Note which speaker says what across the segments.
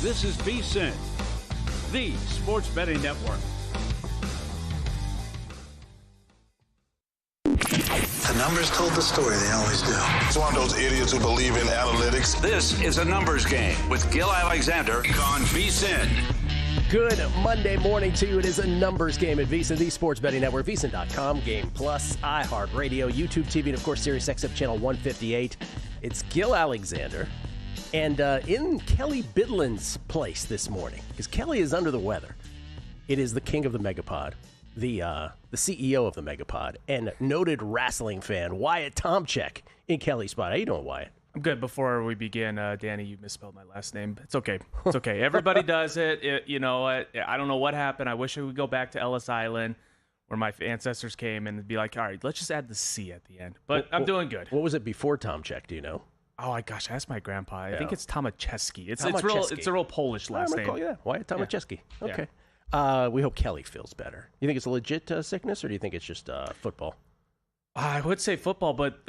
Speaker 1: This is Vson, the sports betting network.
Speaker 2: The numbers told the story, they always do.
Speaker 3: It's one of those idiots who believe in analytics.
Speaker 1: This is a numbers game with Gil Alexander on VSiN.
Speaker 4: Good Monday morning to you. It is a numbers game at VSiN, the sports betting network, VSiN.com, Game Plus, iHeartRadio, YouTube TV, and of course, Sirius XM Channel 158. It's Gil Alexander. And in Kelly Bidlin's place this morning, because Kelly is under the weather, it is the king of the Megapod, the CEO of the Megapod, and noted wrestling fan, Wyatt Tomczyk, in Kelly's spot. How you doing, Wyatt?
Speaker 5: I'm good. Before we begin, Danny, you misspelled my last name. It's okay. It's okay. Everybody does it. You know, I don't know what happened. I wish I would go back to Ellis Island where my ancestors came and be like, all right, let's just add the C at the end. But I'm doing good.
Speaker 4: What was it before Tomczyk? Do you know?
Speaker 5: Oh, my gosh. Ask my grandpa. I think it's Tomaszewski. It's
Speaker 4: Tomaszewski.
Speaker 5: a real Polish last name.
Speaker 4: Call you that. Wyatt Tomaszewski.
Speaker 5: Yeah.
Speaker 4: Okay. We hope Kelly feels better. You think it's a legit sickness, or do you think it's just football?
Speaker 5: I would say football, but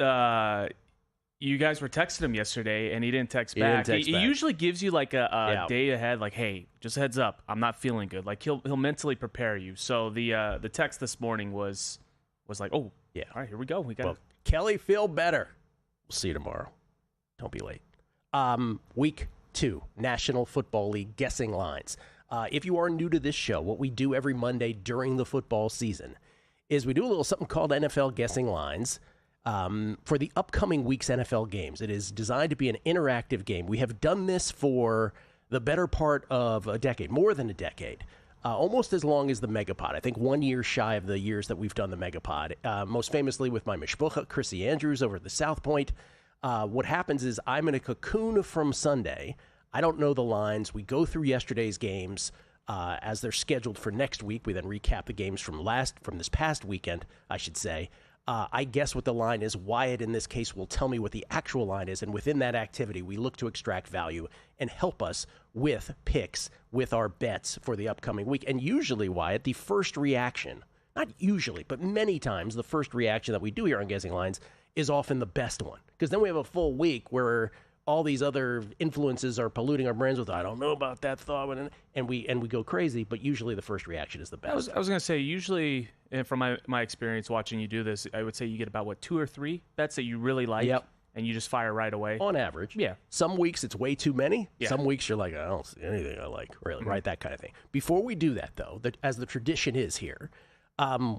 Speaker 5: you guys were texting him yesterday, and he didn't text back. He usually gives you like a day ahead, like, hey, just a heads up, I'm not feeling good. Like he'll mentally prepare you. So the text this morning was like, oh, yeah, all right, here we go.
Speaker 4: Kelly, feel better. We'll see you tomorrow. Don't be late. Week 2, National Football League guessing lines. If you are new to this show, what we do every Monday during the football season is we do a little something called NFL guessing lines for the upcoming week's NFL games. It is designed to be an interactive game. We have done this for the better part of a decade, more than a decade, almost as long as the Megapod. I think 1 year shy of the years that we've done the Megapod, most famously with my mishpucha, Chrissy Andrews, over at the South Point. What happens is I'm in a cocoon from Sunday. I don't know the lines. We go through yesterday's games as they're scheduled for next week. We then recap the games from this past weekend, I should say. I guess what the line is. Wyatt, in this case, will tell me what the actual line is. And within that activity, we look to extract value and help us with picks, with our bets for the upcoming week. And usually, Wyatt, the first reaction, not usually, but many times, the first reaction that we do here on Guessing Lines is often the best one. Because then we have a full week where all these other influences are polluting our brains with, I don't know about that thought, and we go crazy, but usually the first reaction is the best.
Speaker 5: I was going to say, usually, and from my experience watching you do this, I would say you get about 2 or 3 bets that you really like, and you just fire right away.
Speaker 4: On average.
Speaker 5: Yeah.
Speaker 4: Some weeks it's way too many.
Speaker 5: Yeah.
Speaker 4: Some weeks you're like, I don't see anything I like, really, right? That kind of thing. Before we do that, though, as the tradition is here,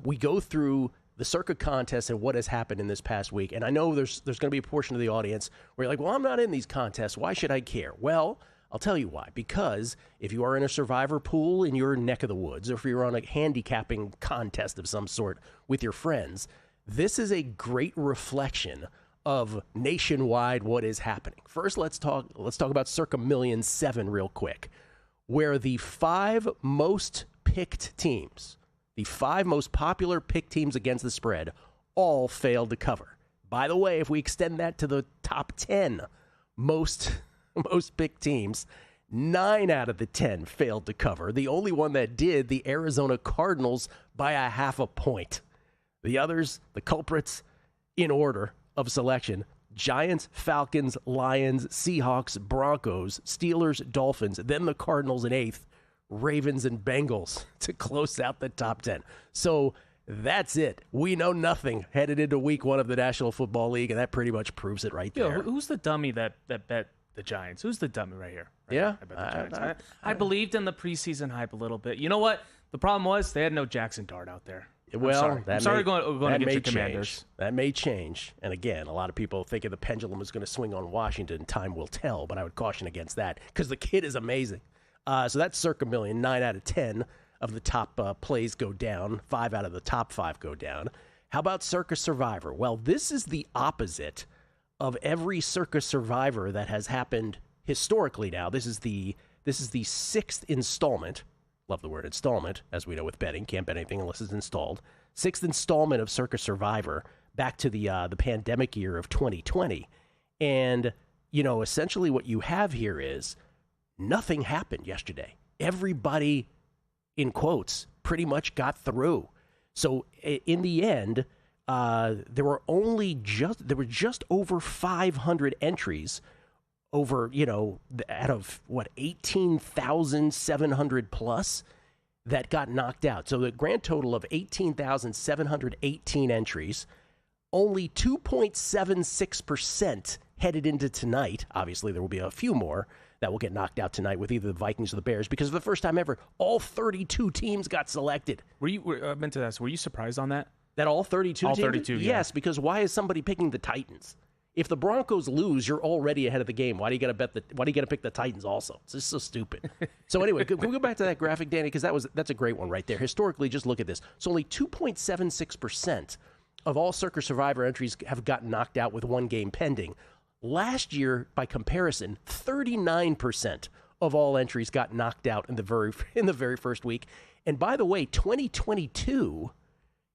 Speaker 4: we go through the Circa contest and what has happened in this past week. And I know there's going to be a portion of the audience where you're like, well, I'm not in these contests. Why should I care? Well, I'll tell you why. Because if you are in a survivor pool in your neck of the woods, or if you're on a handicapping contest of some sort with your friends, this is a great reflection of nationwide what is happening. First, let's talk about Circa $1,000,007 real quick, where the 5 most picked teams, the 5 most popular pick teams against the spread, all failed to cover. By the way, if we extend that to the top 10 most picked teams, 9 out of the 10 failed to cover. The only one that did, the Arizona Cardinals, by a 0.5 point. The others, the culprits, in order of selection: Giants, Falcons, Lions, Seahawks, Broncos, Steelers, Dolphins, then the Cardinals in 8th, Ravens and Bengals to close out the top 10. So that's it. We know nothing headed into week 1 of the National Football League, and that pretty much proves it right there.
Speaker 5: Who's the dummy that bet the Giants? Who's the dummy right here?
Speaker 4: Yeah.
Speaker 5: I bet the Giants. I believed in the preseason hype a little bit. You know what? The problem was they had no Jackson Dart out there.
Speaker 4: Well,
Speaker 5: I'm sorry going against your Commanders.
Speaker 4: That may change. And again, a lot of people thinking the pendulum is going to swing on Washington. Time will tell, but I would caution against that because the kid is amazing. So that's Circa $1,000,000. 9 out of 10 of the top plays go down. 5 out of the top 5 go down. How about Circa Survivor? Well, this is the opposite of every Circa Survivor that has happened historically now. This is the 6th installment. Love the word installment, as we know with betting. Can't bet anything unless it's installed. 6th installment of Circa Survivor back to the pandemic year of 2020. And, essentially what you have here is nothing happened yesterday. Everybody, in quotes, pretty much got through. So in the end, there were just over 500 entries over, out of 18,700 plus that got knocked out. So the grand total of 18,718 entries, only 2.76% headed into tonight. Obviously, there will be a few more that will get knocked out tonight with either the Vikings or the Bears, because for the first time ever, all 32 teams got selected.
Speaker 5: I meant to ask, were you surprised on that?
Speaker 4: That all 32
Speaker 5: all
Speaker 4: teams?
Speaker 5: 32, yeah.
Speaker 4: Yes, because why is somebody picking the Titans? If the Broncos lose, you're already ahead of the game. Why do you got to pick the Titans also? It's just so stupid. So anyway, can we go back to that graphic, Danny? Because that's a great one right there. Historically, just look at this. So only 2.76% of all Circa Survivor entries have gotten knocked out with one game pending. Last year, by comparison, 39% of all entries got knocked out in the very first week. And by the way, 2022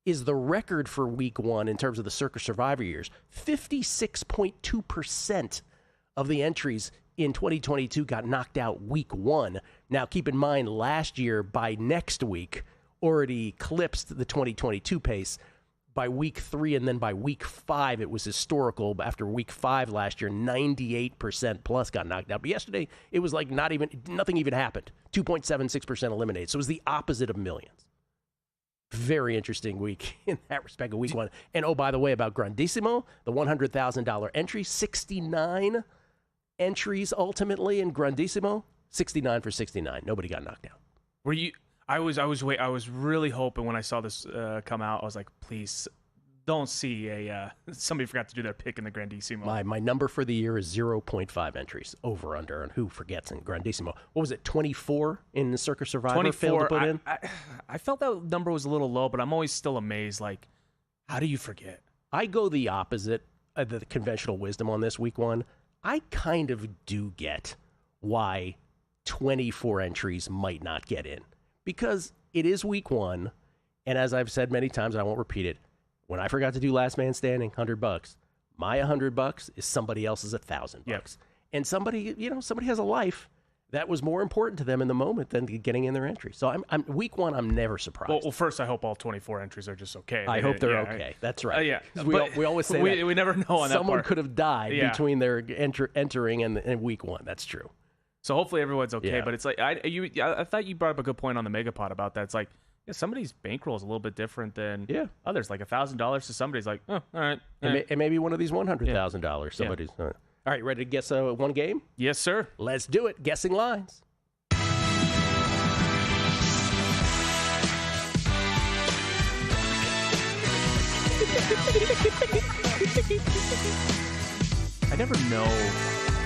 Speaker 4: is the record for week one in terms of the Circa Survivor years. 56.2% of the entries in 2022 got knocked out week one. Now, keep in mind, last year, by next week, already eclipsed the 2022 pace. By week 3 and then by week 5, it was historical. After week 5 last year, 98% plus got knocked out. But yesterday, it was like nothing even happened. 2.76% eliminated. So it was the opposite of millions. Very interesting week in that respect of week one. And oh, by the way, about Grandissimo, the $100,000 entry, 69 entries ultimately in Grandissimo, 69 for 69. Nobody got knocked out.
Speaker 5: Were you? I was really hoping when I saw this come out, I was like, please don't see somebody forgot to do their pick in the Grandissimo.
Speaker 4: My number for the year is 0.5 entries over under, and who forgets in Grandissimo? What was it, 24 in the Circa Survivor?
Speaker 5: 24. I felt that number was a little low, but I'm always still amazed. Like, how do you forget?
Speaker 4: I go the opposite of the conventional wisdom on this week one. I kind of do get why 24 entries might not get in. Because it is week one, and as I've said many times, and I won't repeat it, when I forgot to do last man standing, $100, my $100 is somebody else's $1,000.
Speaker 5: Yep.
Speaker 4: And somebody has a life that was more important to them in the moment than getting in their entry. So I'm week one, I'm never surprised.
Speaker 5: Well, first, I hope all 24 entries are just okay.
Speaker 4: I hope they're okay. That's right.
Speaker 5: Yeah.
Speaker 4: We always say that.
Speaker 5: We never know on that part.
Speaker 4: Someone could have died between their entering and week one. That's true.
Speaker 5: So hopefully everyone's okay, but it's like I thought you brought up a good point on the Megapod about that. It's like somebody's bankroll is a little bit different than others. Like $1,000 to somebody's like, oh, all right.
Speaker 4: And maybe one of these $100,000. Somebody's all right. Ready to guess one game?
Speaker 5: Yes, sir.
Speaker 4: Let's do it. Guessing lines.
Speaker 5: I never know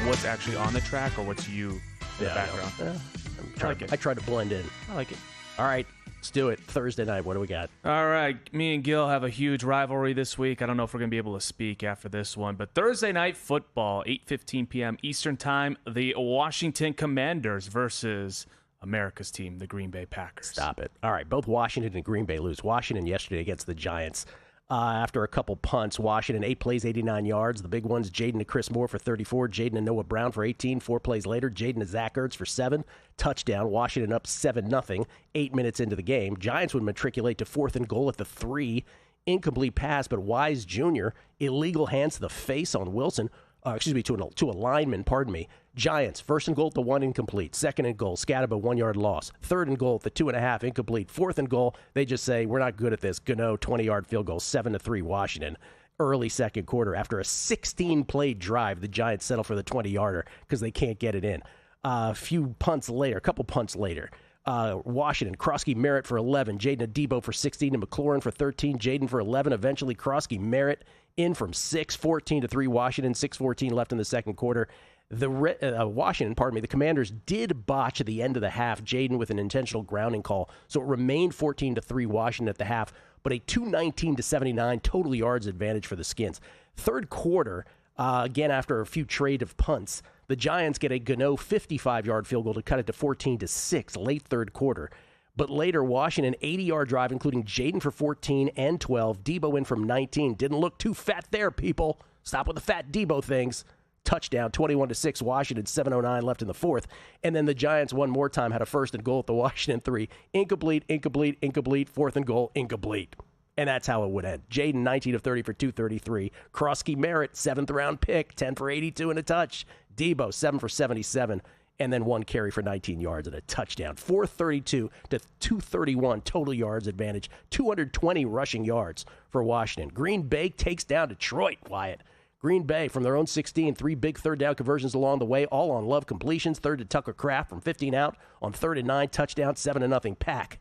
Speaker 5: what's actually on the track or what's you in the background.
Speaker 4: I try to blend in.
Speaker 5: I like it.
Speaker 4: All right, let's do it. Thursday night, what do we got?
Speaker 5: All right, me and Gil have a huge rivalry this week. I don't know if we're going to be able to speak after this one, but Thursday night football, 8:15 p.m. Eastern Time, the Washington Commanders versus America's team, the Green Bay Packers.
Speaker 4: Stop it. All right, both Washington and Green Bay lose. Washington yesterday against the Giants. After a couple punts, Washington, 8 plays, 89 yards. The big ones, Jaden to Chris Moore for 34, Jaden to Noah Brown for 18. 4 plays later, Jaden to Zach Ertz for 7. Touchdown, Washington up 7-0, 8 minutes into the game. Giants would matriculate to 4th and goal at the 3. Incomplete pass, but Wise Jr., illegal hands to the face on Wilson. To a lineman, Giants, 1st and goal at the 1, incomplete. 2nd and goal, scattered a 1-yard loss. 3rd and goal at the 2.5, incomplete. 4th and goal, they just say, we're not good at this. Gano, 20-yard field goal, 7-3 Washington. Early second quarter, after a 16-play drive, the Giants settle for the 20-yarder because they can't get it in. A couple punts later, Washington, Krosky Merritt for 11, Jaden Adebo for 16, and McLaurin for 13, Jaden for 11. Eventually, Krosky Merritt in from 6, 14-3 Washington, 6:14 left in the second quarter. The Commanders did botch at the end of the half, Jaden with an intentional grounding call, so it remained 14-3 Washington at the half, but a 219-79 total yards advantage for the Skins. Third quarter, again after a few trade of punts, the Giants get a Gano 55-yard field goal to cut it to 14-6 late third quarter. But later, Washington, 80-yard drive, including Jaden for 14 and 12. Debo in from 19. Didn't look too fat there, people. Stop with the fat Debo things. Touchdown, 21-6, Washington, 7:09 left in the fourth. And then the Giants one more time had a 1st and goal at the Washington 3. Incomplete, 4th and goal, incomplete. and that's how it would end. Jaden, 19 of 30 for 233. Krosky Merritt, 7th-round pick, 10 for 82 and a touch. Debo, 7 for 77, and then 1 carry for 19 yards and a touchdown. 432 to 231 total yards advantage, 220 rushing yards for Washington. Green Bay takes down Detroit, Wyatt. Green Bay from their own 16, 3 big third-down conversions along the way, all on Love completions. Third to Tucker Kraft from 15 out on 3rd and 9, touchdown, 7-0 Pack.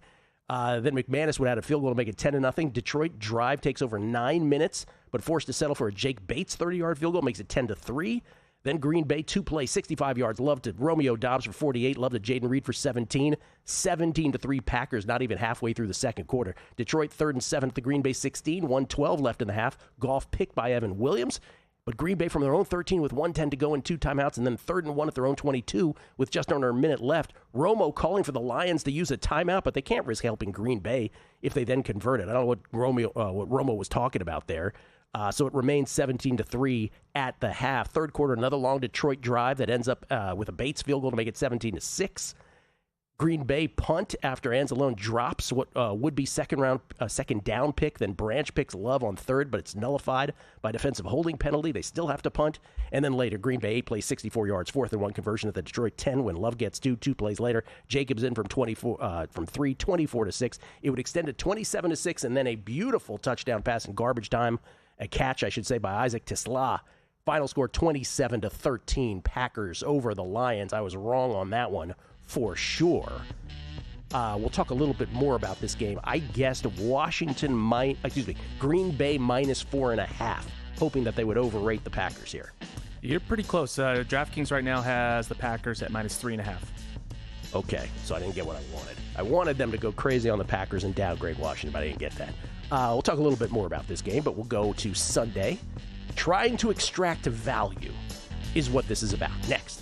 Speaker 4: Then McManus would add a field goal to make it 10-0. Detroit drive takes over 9 minutes, but forced to settle for a Jake Bates 30-yard field goal, makes it 10-3. Then Green Bay, 2 plays, 65 yards. Love to Romeo Doubs for 48. Love to Jaden Reed for 17. 17-3 Packers, not even halfway through the second quarter. Detroit 3rd and 7 to Green Bay 16. 1:12 left in the half. Goff picked by Evan Williams. But Green Bay from their own 13 with 1:10 to go and 2 timeouts, and then 3rd and 1 at their own 22 with just under a minute left. Romo calling for the Lions to use a timeout, but they can't risk helping Green Bay if they then convert it. I don't know what Romo was talking about there. So it remains 17-3 at the half. Third quarter, another long Detroit drive that ends up with a Bates field goal to make it 17-6. Green Bay punt after Anzalone drops what would be second down pick. Then Branch picks Love on 3rd, but it's nullified by defensive holding penalty. They still have to punt. And then later, Green Bay 8 plays, 64 yards, 4th and 1 conversion at the Detroit 10 when Love gets 2 plays later. Jacobs in from 3, 24-6. It would extend to 27-6, and then a beautiful touchdown pass in garbage time. A catch, I should say, by Isaac Tisla. Final score 27-13. Packers over the Lions. I was wrong on that one for sure. We'll talk a little bit more about this game. I guessed Green Bay minus 4.5, hoping that they would overrate the Packers here.
Speaker 5: You're pretty close. DraftKings right now has the Packers at minus 3.5.
Speaker 4: Okay, so I didn't get what I wanted. I wanted them to go crazy on the Packers and downgrade Washington, but I didn't get that. We'll talk a little bit more about this game, but we'll go to Sunday. Trying to extract value is what this is about. Next.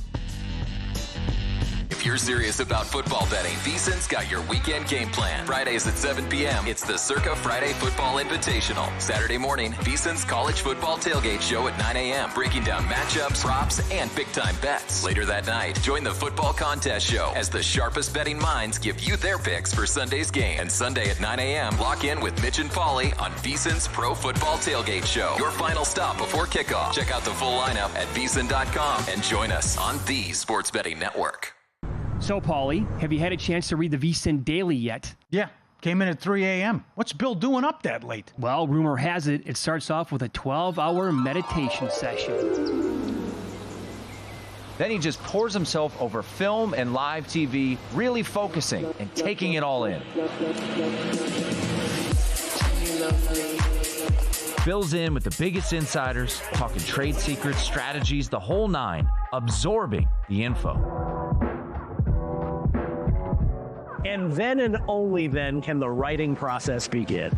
Speaker 6: If you're serious about football betting, VSiN's got your weekend game plan. Fridays at 7 p.m., it's the Circa Friday Football Invitational. Saturday morning, VSiN's college football tailgate show at 9 a.m., breaking down matchups, props, and big-time bets. Later that night, join the football contest show as the sharpest betting minds give you their picks for Sunday's game. And Sunday at 9 a.m., lock in with Mitch and Paulie on VSiN's Pro Football Tailgate Show. Your final stop before kickoff. Check out the full lineup at VSiN.com and join us on the Sports Betting Network.
Speaker 7: So, Paulie, have you had a chance to read the VSiN Daily yet?
Speaker 8: Yeah, came in at 3 a.m. What's Bill doing up that late?
Speaker 7: Well, rumor has it starts off with a 12-hour meditation session.
Speaker 9: Then he just pours himself over film and live TV, really focusing and taking it all in. Bill's in with the biggest insiders, talking trade secrets, strategies, the whole nine, absorbing the info.
Speaker 10: And then and only then can the writing process begin.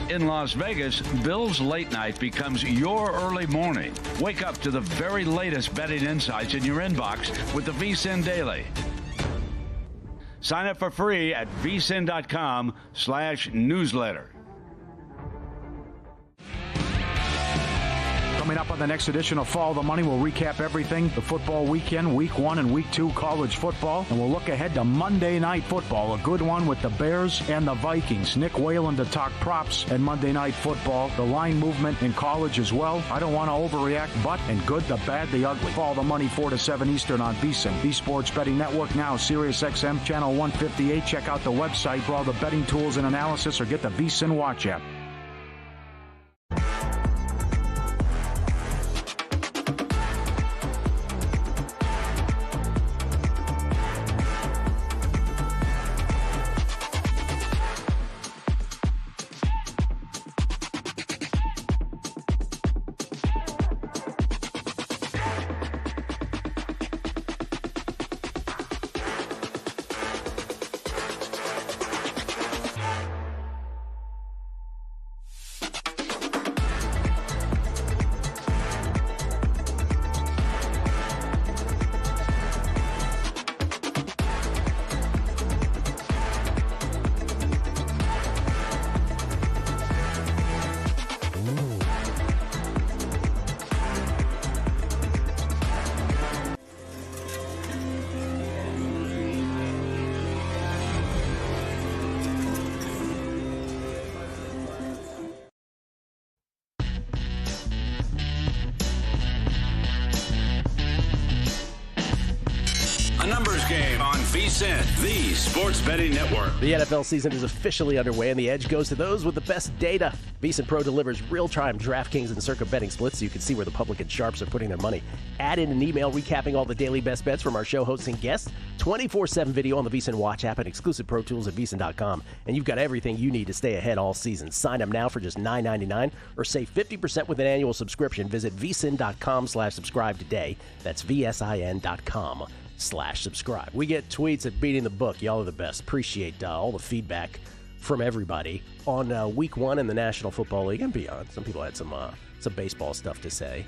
Speaker 11: In Las Vegas, Bill's late night becomes your early morning. Wake up to the very latest betting insights in your inbox with the VSiN Daily. Sign up for free at vsin.com/newsletter.
Speaker 8: Coming up on the next edition of Follow the Money, we'll recap everything, the football weekend, Week 1 and Week 2 college football, and we'll look ahead to Monday Night Football, a good one with the Bears and the Vikings. Nick Whalen to talk props and Monday Night Football, the line movement in college as well. I don't want to overreact, but and good, the bad, the ugly. Follow the Money 4 to 7 Eastern on VSiN, the Sports Betting Network, now Sirius XM Channel 158. Check out the website for all the betting tools and analysis, or get the VSiN Watch app.
Speaker 1: The Numbers Game on VSiN, the sports betting network.
Speaker 4: The NFL season is officially underway, and the edge goes to those with the best data. VSiN Pro delivers real-time DraftKings and Circa betting splits so you can see where the public and sharps are putting their money. Add in an email recapping all the daily best bets from our show hosts and guests. 24/7 video on the VSiN Watch app and exclusive pro tools at VSiN.com. And you've got everything you need to stay ahead all season. Sign up now for just $9.99 or save 50% with an annual subscription. Visit VSiN.com/subscribe today. That's VSIN.com/subscribe. We get tweets at Beating the Book. Y'all are the best. Appreciate all the feedback from everybody on week one in the National Football League and beyond. Some people had some baseball stuff to say.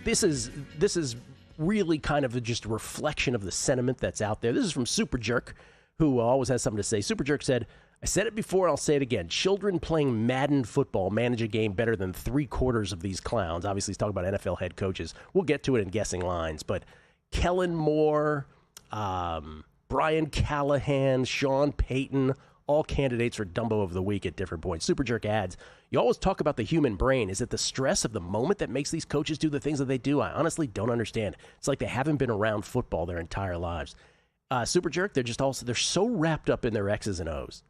Speaker 4: This is really kind of just a reflection of the sentiment that's out there. This is from Super Jerk, who always has something to say. Super Jerk said, I said it before and I'll say it again. Children playing Madden football manage a game better than 3/4 of these clowns. Obviously, he's talking about NFL head coaches. We'll get to it in guessing lines, but Kellen Moore, Brian Callahan, Sean Payton, all candidates for Dumbo of the Week at different points. Super Jerk adds, you always talk about the human brain. Is it the stress of the moment that makes these coaches do the things that they do? I honestly don't understand. It's like they haven't been around football their entire lives. Super Jerk, they're so wrapped up in their X's and O's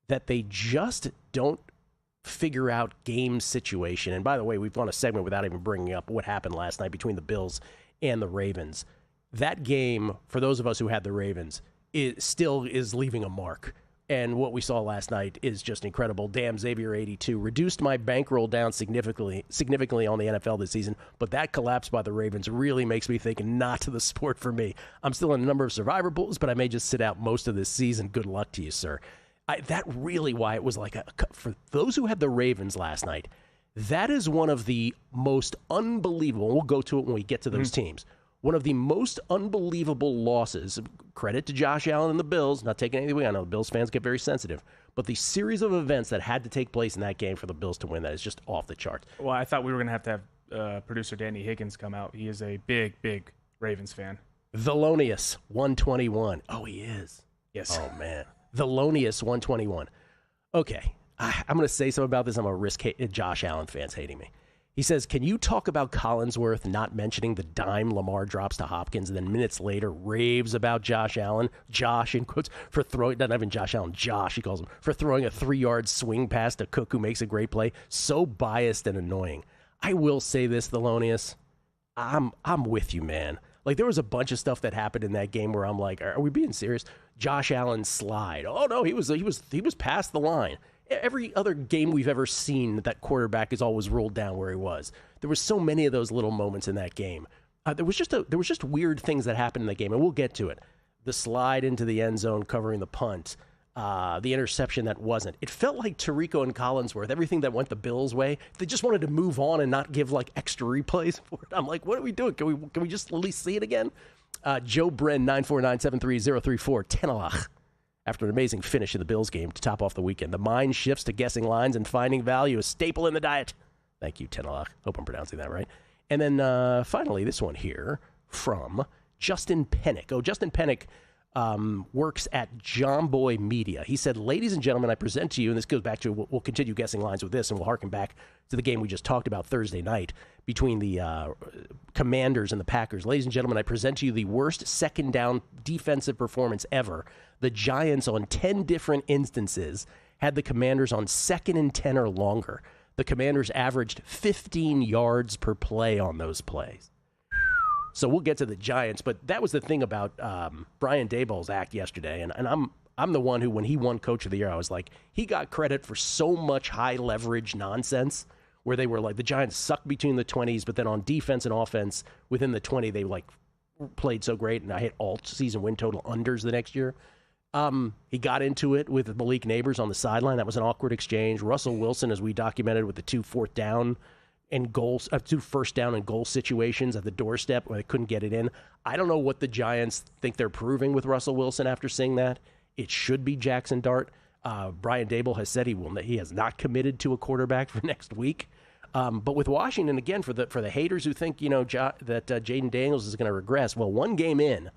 Speaker 4: that they just don't figure out game situation. And by the way, we've gone a segment without even bringing up what happened last night between the Bills and the Ravens. That game, for those of us who had the Ravens, it still is leaving a mark. And what we saw last night is just incredible. Damn, Xavier 82 reduced my bankroll down significantly on the NFL this season, but that collapse by the Ravens really makes me think not to the sport for me. I'm still in a number of survivor pools, but I may just sit out most of this season. Good luck to you, sir. That really why it was like, for those who had the Ravens last night, that is one of the most unbelievable, and we'll go to it when we get to those teams, one of the most unbelievable losses, credit to Josh Allen and the Bills, not taking anything away, I know the Bills fans get very sensitive, but the series of events that had to take place in that game for the Bills to win that is just off the charts.
Speaker 5: Well, I thought we were going to have producer Danny Higgins come out. He is a big, big Ravens fan.
Speaker 4: Thelonious 121. Oh, he is.
Speaker 5: Yes.
Speaker 4: Oh, man. Thelonious 121. Okay, I'm going to say something about this. I'm going to risk Josh Allen fans hating me. He says, can you talk about Collinsworth not mentioning the dime Lamar drops to Hopkins and then minutes later raves about Josh Allen, Josh in quotes, for throwing, not even Josh Allen, Josh, he calls him, for throwing a 3-yard swing pass to Cook who makes a great play. So biased and annoying. I will say this, Thelonious, I'm with you, man. Like, there was a bunch of stuff that happened in that game where I'm like, are we being serious? Josh Allen's slide. Oh, no, he was past the line. Every other game we've ever seen, that quarterback is always ruled down where he was. There were so many of those little moments in that game. There was just weird things that happened in the game, and we'll get to it. The slide into the end zone covering the punt, the interception that wasn't. It felt like Tirico and Collinsworth, everything that went the Bills' way, they just wanted to move on and not give like extra replays for it. I'm like, what are we doing? Can we just at least see it again? Joe Bren 949-73034 Tenelach. After an amazing finish in the Bills game to top off the weekend, the mind shifts to guessing lines and finding value, a staple in the diet. Thank you, Tenelach. Hope I'm pronouncing that right. And then finally, this one here from Justin Pennick. Oh, Justin Pennick works at John Boy Media. He said, ladies and gentlemen, I present to you, and this goes back to, we'll continue guessing lines with this, and we'll harken back to the game we just talked about Thursday night between the Commanders and the Packers. Ladies and gentlemen, I present to you the worst second down defensive performance ever. The Giants, on 10 different instances, had the Commanders on 2nd and 10 or longer. The Commanders averaged 15 yards per play on those plays. So we'll get to the Giants, but that was the thing about Brian Daboll's act yesterday, and I'm the one who, when he won Coach of the Year, I was like, he got credit for so much high-leverage nonsense where they were like, the Giants sucked between the 20s, but then on defense and offense, within the 20, they like played so great, and I hit all season win total unders the next year. He got into it with Malik Neighbors on the sideline. That was an awkward exchange. Russell Wilson, as we documented, with the 2 first down and goal situations at the doorstep where they couldn't get it in. I don't know what the Giants think they're proving with Russell Wilson after seeing that. It should be Jackson Dart. Brian Daboll has said he has not committed to a quarterback for next week. But with Washington, again, for the haters who think that Jaden Daniels is going to regress, well, one game in,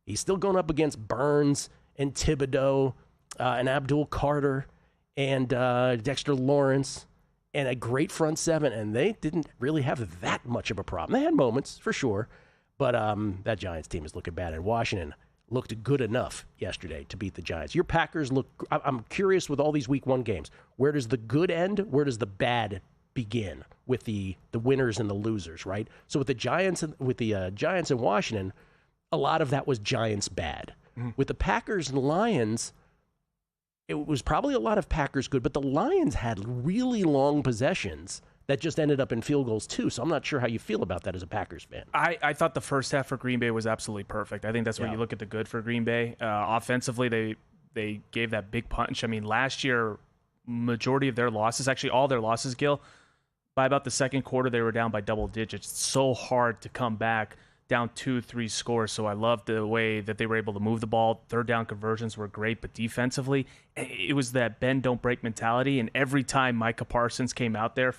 Speaker 4: he's still going up against Burns and Thibodeau and Abdul Carter and Dexter Lawrence and a great front seven, and they didn't really have that much of a problem. They had moments, for sure, But that Giants team is looking bad, and Washington looked good enough yesterday to beat the Giants. Your Packers look – I'm curious with all these Week 1 games. Where does the good end? Where does the bad begin with the winners and the losers, right? So with the Giants and Washington, a lot of that was Giants bad. Mm-hmm. With the Packers and Lions, it was probably a lot of Packers good, but the Lions had really long possessions that just ended up in field goals too. So I'm not sure how you feel about that as a Packers fan.
Speaker 5: I thought the first half for Green Bay was absolutely perfect. I think that's when you look at the good for Green Bay. Offensively, they gave that big punch. I mean, last year, majority of their losses, actually all their losses, Gil, by about the second quarter, they were down by double digits. It's so hard to come back down 2-3 scores. So I love the way that they were able to move the ball. Third down conversions were great, but defensively, it was that bend, don't break mentality. And every time Micah Parsons came out there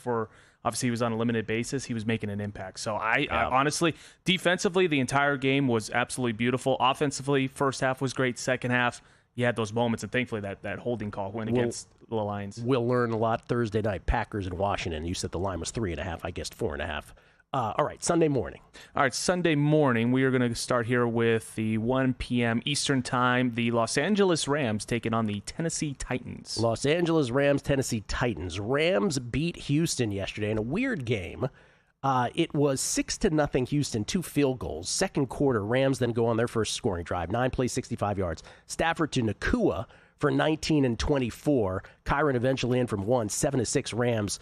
Speaker 5: obviously he was on a limited basis, he was making an impact. So I honestly, defensively, the entire game was absolutely beautiful. Offensively, first half was great. Second half, you had those moments, and thankfully that holding call went against the Lions.
Speaker 4: We'll learn a lot Thursday night. Packers and Washington. You said the line was 3.5. I guessed 4.5. All right, Sunday morning.
Speaker 5: All right, Sunday morning, we are going to start here with the 1 p.m. Eastern Time. The Los Angeles Rams taking on the Tennessee Titans.
Speaker 4: Los Angeles Rams, Tennessee Titans. Rams beat Houston yesterday in a weird game. It was 6-0 Houston, 2 field goals. Second quarter, Rams then go on their first scoring drive. 9 plays, 65 yards. Stafford to Nakua for 19 and 24. Kyron eventually in from 1, 7-6 Rams.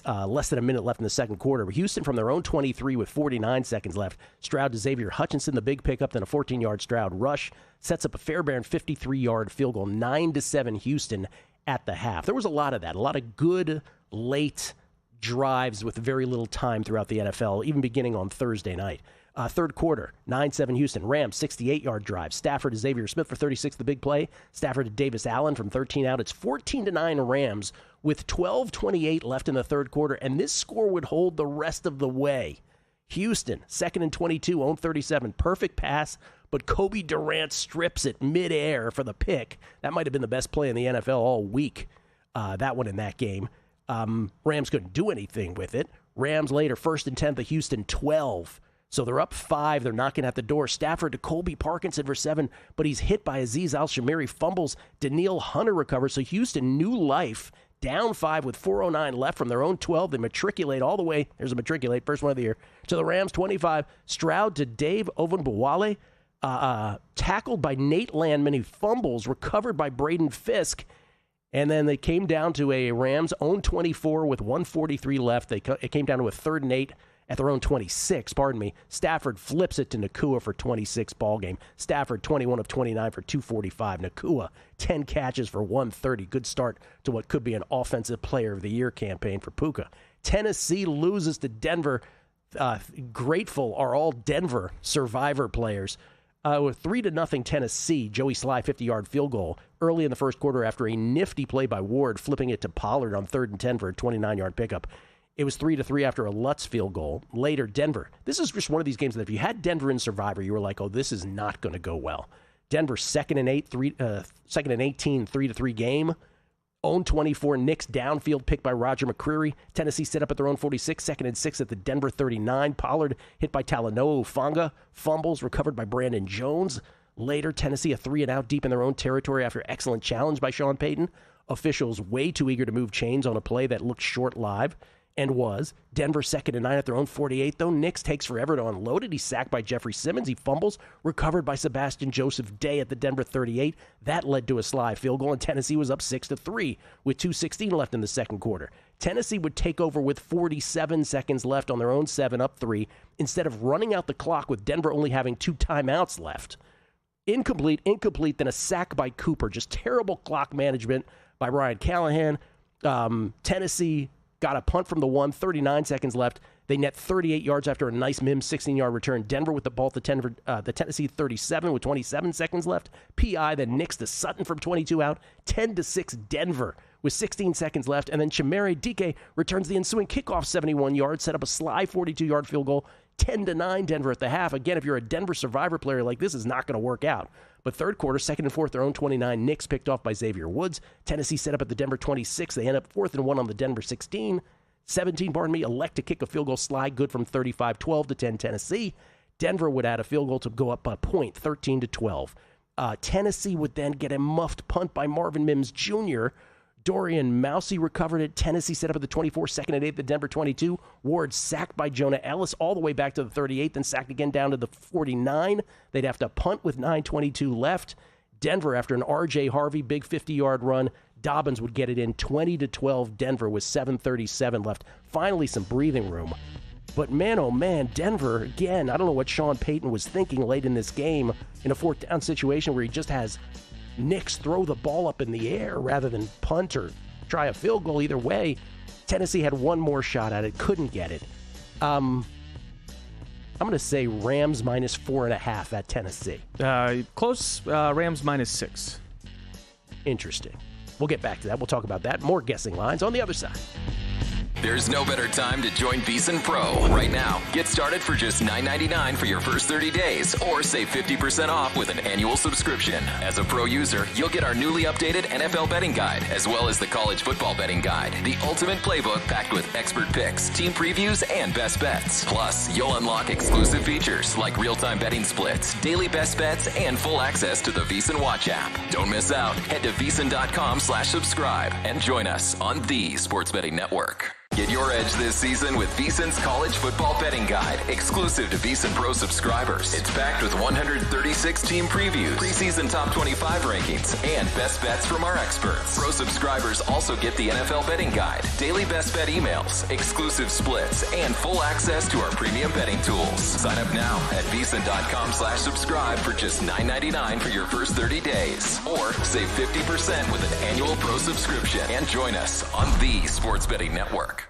Speaker 4: Less than a minute left in the second quarter. Houston from their own 23 with 49 seconds left. Stroud to Xavier Hutchinson, the big pickup, then a 14-yard Stroud rush. Sets up a Fairbairn 53-yard field goal, 9-7 Houston at the half. There was a lot of that, a lot of good late drives with very little time throughout the NFL, even beginning on Thursday night. Third quarter, 9-7 Houston. Rams, 68-yard drive. Stafford to Xavier Smith for 36, the big play. Stafford to Davis Allen from 13 out. It's 14-9 Rams with 12:28 left in the third quarter, and this score would hold the rest of the way. Houston, 2nd and 22, own 37. Perfect pass, but Kobe Durant strips it midair for the pick. That might have been the best play in the NFL all week, that one in that game. Rams couldn't do anything with it. Rams later, 1st and 10, the Houston 12. So they're up 5. They're knocking at the door. Stafford to Colby Parkinson for 7, but he's hit by Azeez Al-Shamiri. Fumbles. Daniil Hunter recovers. So Houston, new life, down 5 with 4:09 left from their own 12. They matriculate all the way. There's a matriculate, first one of the year, to the Rams 25. Stroud to Dave Ogunbowale. Tackled by Nate Landman. He fumbles. Recovered by Braden Fisk. And then they came down to a Rams own 24 with 1:43 left. It came down to a 3rd and 8 at their own 26. Stafford flips it to Nakua for 26 ball game. Stafford 21 of 29 for 245. Nakua 10 catches for 130. Good start to what could be an offensive player of the year campaign for Puka. Tennessee loses to Denver. Grateful are all Denver survivor players. With 3-0 Tennessee, Joey Sly 50-yard field goal early in the first quarter after a nifty play by Ward, flipping it to Pollard on 3rd and 10 for a 29-yard pickup. It was 3-3 after a Lutz field goal. Later, Denver. This is just one of these games that if you had Denver in Survivor, you were like, oh, this is not going to go well. Denver, 2nd and 18, 3-3 game. Own 24, Knicks downfield pick by Roger McCreary. Tennessee set up at their own 46, 2nd and 6 at the Denver 39. Pollard hit by Talanoa Ufanga. Fumbles recovered by Brandon Jones. Later, Tennessee a 3-and-out deep in their own territory after excellent challenge by Sean Payton. Officials way too eager to move chains on a play that looked short-lived. And was. Denver 2nd and 9 at their own 48, though. Knicks takes forever to unload it. He's sacked by Jeffrey Simmons. He fumbles. Recovered by Sebastian Joseph Day at the Denver 38. That led to a Sly field goal, and Tennessee was up 6-3 with 2:16 left in the second quarter. Tennessee would take over with 47 seconds left on their own 7, up 3, instead of running out the clock with Denver only having 2 timeouts left. Incomplete, then a sack by Cooper. Just terrible clock management by Ryan Callahan. Tennessee got a punt from the 1, 39 seconds left. They net 38 yards after a nice Mims 16-yard return. Denver with the ball at the Tennessee 37 with 27 seconds left. PI, then Knicks to Sutton from 22 out. 10-6 Denver with 16 seconds left. And then Chimere Dike returns the ensuing kickoff 71 yards, set up a Sly 42-yard field goal. 10-9 Denver at the half. Again, if you're a Denver Survivor player, like this is not going to work out. But third quarter, 2nd and 4th, their own 29. Knicks picked off by Xavier Woods. Tennessee set up at the Denver 26. They end up 4th and 1 on the Denver 17. Elect to kick a field goal. Sly good from 35, 12-10 Tennessee. Denver would add a field goal to go up a point, 13-12. Tennessee would then get a muffed punt by Marvin Mims Jr. Dorian Mousey recovered it. Tennessee set up at the 24, second and 8, the Denver 22. Ward sacked by Jonah Ellis all the way back to the 38, then sacked again down to the 49. They'd have to punt with 9:22 left. Denver, after an R.J. Harvey big 50-yard run, Dobbins would get it in 20-12 Denver with 7:37 left. Finally, some breathing room. But man, oh man, Denver, again, I don't know what Sean Payton was thinking late in this game in a fourth down situation where he just has Knicks throw the ball up in the air rather than punt or try a field goal. Either way, Tennessee had one more shot at it, couldn't get it. I'm going to say Rams minus 4.5 at Tennessee.
Speaker 5: Close, Rams minus 6.
Speaker 4: Interesting. We'll get back to that. We'll talk about that. More guessing lines on the other side.
Speaker 6: There's no better time to join Vson Pro. Right now, get started for just $9.99 for your first 30 days or save 50% off with an annual subscription. As a pro user, you'll get our newly updated NFL betting guide, as well as the college football betting guide, the ultimate playbook packed with expert picks, team previews, and best bets. Plus, you'll unlock exclusive features like real-time betting splits, daily best bets, and full access to the Vson Watch app. Don't miss out. Head to vson.com/subscribe and join us on the Sports Betting Network. Get your edge this season with VSiN's College Football Betting Guide, exclusive to VSiN Pro subscribers. It's packed with 136 team previews, preseason top 25 rankings, and best bets from our experts. Pro subscribers also get the NFL Betting Guide, daily best bet emails, exclusive splits, and full access to our premium betting tools. Sign up now at vsin.com/subscribe for just $9.99 for your first 30 days. Or save 50% with an annual pro subscription and join us on the Sports Betting Network.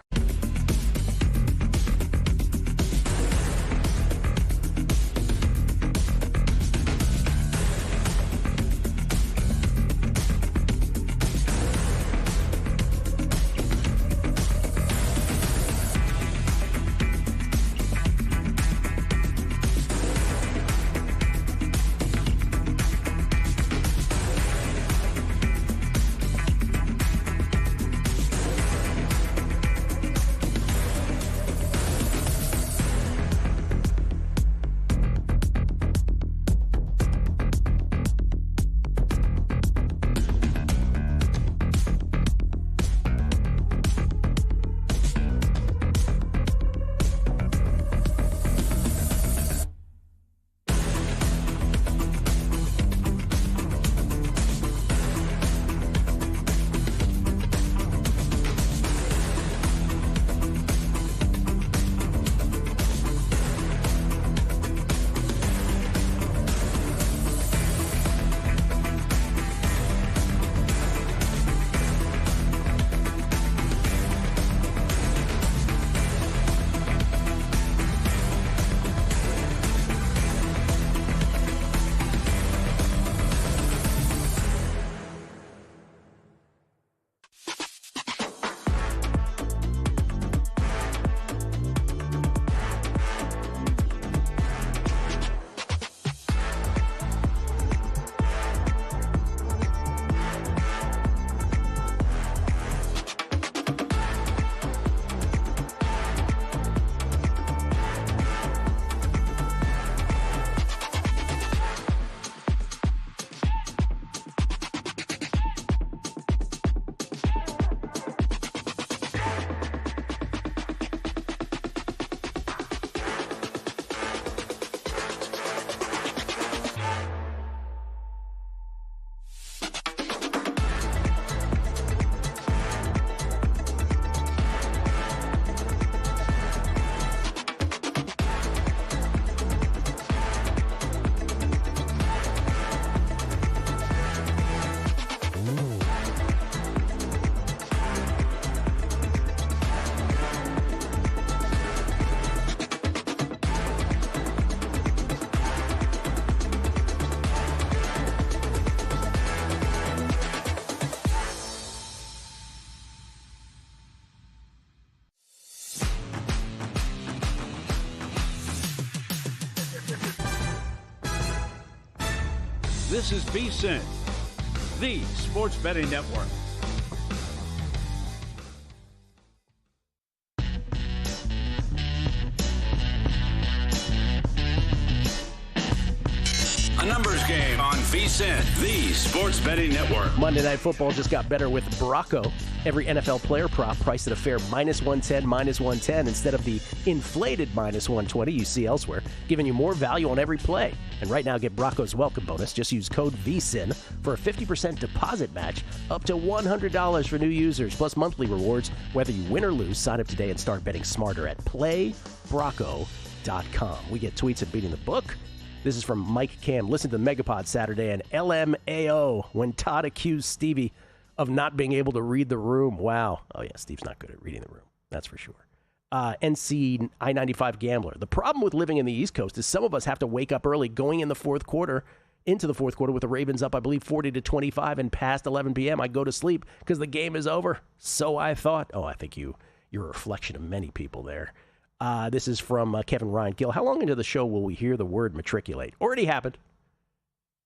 Speaker 12: This is VSiN, the Sports Betting Network.
Speaker 1: A numbers game on VSiN, the sports betting network.
Speaker 4: Monday Night Football just got better with Bronco. Every NFL player prop priced at a fair -110, -110 instead of the inflated -120 you see elsewhere, giving you more value on every play. And right now, get Bronco's welcome bonus. Just use code VSiN for a 50% deposit match up to $100 for new users, plus monthly rewards. Whether you win or lose, sign up today and start betting smarter at playbronco.com. We get tweets at Beating the Book. This is from Mike Cam. Listen to the Megapod Saturday and LMAO when Todd accused Stevie of not being able to read the room. Wow. Oh, yeah, Steve's not good at reading the room. That's for sure. NC I-95 Gambler. The problem with living in the East Coast is some of us have to wake up early going into the fourth quarter with the Ravens up, I believe, 40-25, and past 11 p.m. I go to sleep because the game is over. So I thought. Oh, I think you're a reflection of many people there. This is from Kevin Ryan. Gil, how long into the show will we hear the word matriculate? Already happened.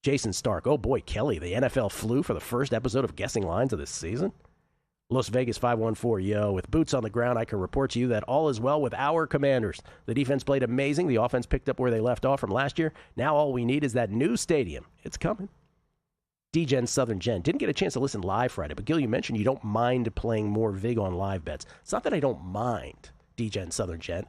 Speaker 4: Jason Stark. Oh, boy, Kelly, the NFL flew for the first episode of Guessing Lines of this season. Las Vegas 514. Yo, with boots on the ground, I can report to you that all is well with our Commanders. The defense played amazing. The offense picked up where they left off from last year. Now all we need is that new stadium. It's coming. D-Gen Southern Gen. Didn't get a chance to listen live Friday, but Gil, you mentioned you don't mind playing more vig on live bets. It's not that I don't mind. D-Gen Southern Gen.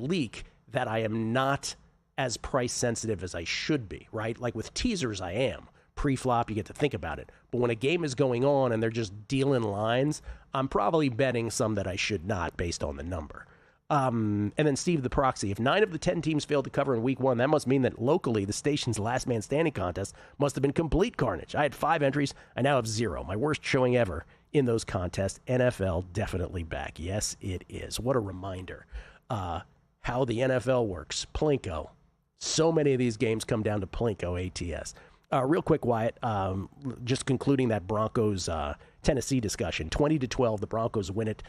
Speaker 4: Leak that I am not as price sensitive as I should be, right? Like with teasers, I am. Pre-flop, you get to think about it. But when a game is going on and they're just dealing lines, I'm probably betting some that I should not based on the number. And then Steve the Proxy. If 9 of the 10 teams failed to cover in week 1, that must mean that locally the station's last man standing contest must have been complete carnage. I had 5 entries. I now have 0. My worst showing ever in those contests. NFL definitely back. Yes, it is. What a reminder. How the NFL works. Plinko. So many of these games come down to Plinko ATS. Real quick, Wyatt, just concluding that Broncos Tennessee discussion. 20-12, the Broncos win it.